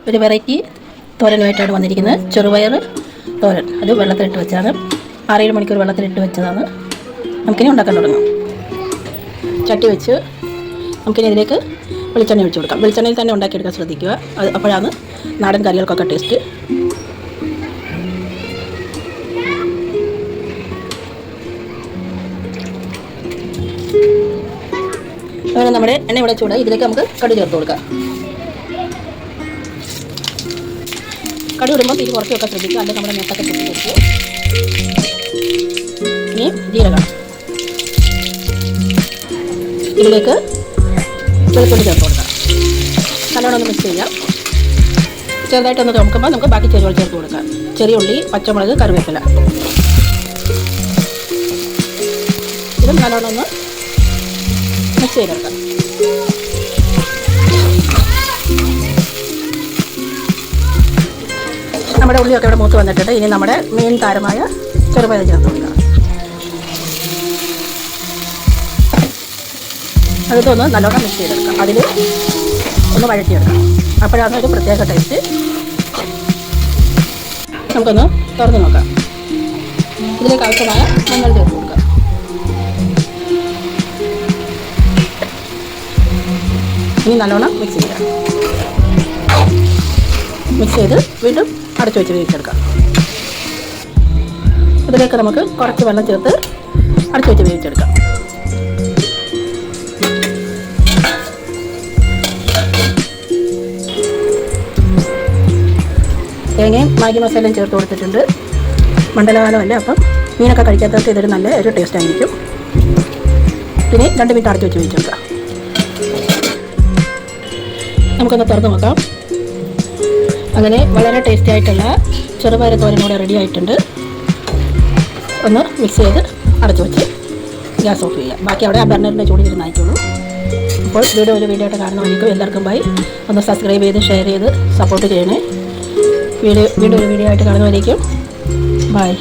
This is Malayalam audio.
ഒരു വെറൈറ്റി തോരനുമായിട്ടാണ് വന്നിരിക്കുന്നത്. ചെറുപയർ തോരൻ. അത് വെള്ളത്തിലിട്ട് വെച്ചാണ്, 6-7 മണിക്കൂർ വെള്ളത്തിലിട്ട് വെച്ചതാണ്. നമുക്കിനി ഉണ്ടാക്കാൻ തുടങ്ങാം. ചട്ടി വെച്ച് നമുക്കിനി ഇതിലേക്ക് വെളിച്ചെണ്ണ ഒഴിച്ച് കൊടുക്കാം. വെളിച്ചെണ്ണയിൽ തന്നെ ഉണ്ടാക്കിയെടുക്കാൻ ശ്രദ്ധിക്കുക. അപ്പോഴാണ് നാടൻ കറികൾക്കൊക്കെ ടേസ്റ്റ്. അങ്ങനെ നമ്മുടെ എണ്ണ ഇവിടെ ചൂടായി. ഇതിലേക്ക് നമുക്ക് കടുക് ചേർത്ത് കൊടുക്കാം. കടുക് ഇടുമ്പോൾ തീ കുറച്ച് വെക്കാൻ ശ്രദ്ധിക്കുക, അല്ലെങ്കിൽ നമ്മുടെ നെത്തൊക്കെ പൊട്ടിച്ച്. ഇനി ജീരകം, ഇതിലേക്ക് വെളുത്തുള്ളി ചേർത്ത് കൊടുക്കാം. നല്ലോണം ഒന്ന് മിക്സ് ചെയ്യാം. ചെറുതായിട്ടൊന്ന് തുറക്കുമ്പോൾ നമുക്ക് ബാക്കി ചേരുവകൾ ചേർത്ത് കൊടുക്കാം. ചെറിയ ഉള്ളി, പച്ചമുളക്, കറിവേപ്പില. ഇതും നല്ലോണം ഒന്ന് മിക്സ് ചെയ്തെടുക്കാം. നമ്മുടെ ഉള്ളിയൊക്കെ ഇവിടെ മൂത്ത് വന്നിട്ടുണ്ട്. ഇനി നമ്മുടെ മെയിൻ താരമായ ചെറുപയർ ചേർത്ത് കൊടുക്കാം. അതൊന്ന് നല്ലോണം മിക്സ് ചെയ്തെടുക്കാം. അതിൽ ഒന്ന് വഴറ്റിയെടുക്കാം. അപ്പോഴാണ് ഒരു പ്രത്യേക ടേസ്റ്റ്. നമുക്കൊന്ന് തുറന്ന് നോക്കാം. ഇതിലേക്ക് ആവശ്യമായ മഞ്ഞൾ ചേർത്ത് കൊടുക്കാം. ഇനി നല്ലോണം മിക്സ് ചെയ്യാം. മിക്സ് ചെയ്ത് വീണ്ടും അടച്ചു വെച്ച് വേവിച്ചെടുക്കാം. ഇതിലേക്ക് നമുക്ക് കുറച്ച് വെള്ളം ചേർത്ത് അടച്ചു വെച്ച് വേവിച്ചെടുക്കാം. തേങ്ങയും മാഗി മസാലയും ചേർത്ത് കൊടുത്തിട്ടുണ്ട്. മണ്ഡലകാലമല്ല, അപ്പം മീനൊക്കെ കഴിക്കാത്തവർക്ക് ഇതൊരു നല്ല ഒരു ടേസ്റ്റ് ആയിരിക്കും. ഇനി 2 മിനിറ്റ് അടച്ചു വെച്ച് വേവിച്ചെടുക്കാം. നമുക്കൊന്ന് തുറന്ന് നോക്കാം. അങ്ങനെ വളരെ ടേസ്റ്റി ആയിട്ടുള്ള ചെറുപയർ തോരനൂടെ റെഡി ആയിട്ടുണ്ട്. ഒന്ന് മിക്സ് ചെയ്ത് അടച്ചു വെച്ച് ഗ്യാസ് ഓഫ് ചെയ്യുക. ബാക്കി അവിടെ ആ ബർണറിൻ്റെ ചൂട് ഇരുന്നായിക്കോളൂ. അപ്പോൾ ഒരു വീഡിയോ ആയിട്ട് കാണുന്നവരേക്കും എല്ലാവർക്കും ബൈ. ഒന്ന് സബ്സ്ക്രൈബ് ചെയ്ത് ഷെയർ ചെയ്ത് സപ്പോർട്ട് ചെയ്യണേ. വീണ്ടും ഒരു വീഡിയോ ആയിട്ട് കാണുന്നവരേക്കും ബൈ.